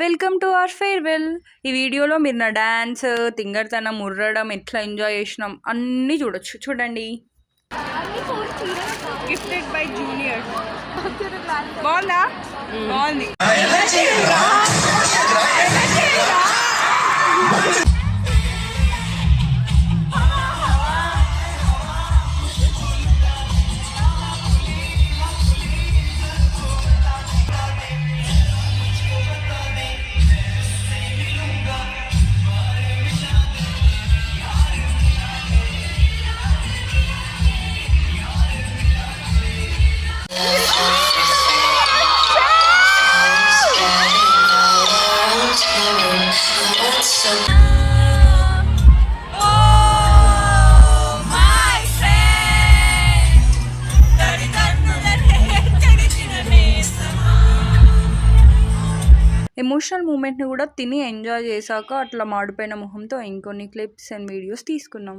Welcome to our farewell. ఈ వీడియోలో మీరు నా డ్యాన్స్, తింగర్తనం, ముర్రడం ఎట్లా ఎంజాయ్ చేసినాం అన్నీ చూడొచ్చు. చూడండి. Gifted by junior. బాగుందా? బాగుంది. ఎమోషనల్ మూమెంట్ని కూడా తిని ఎంజాయ్ చేశాక అట్లా మాడిపోయిన మొహంతో ఇంకొన్ని క్లిప్స్ అండ్ వీడియోస్ తీసుకున్నాం.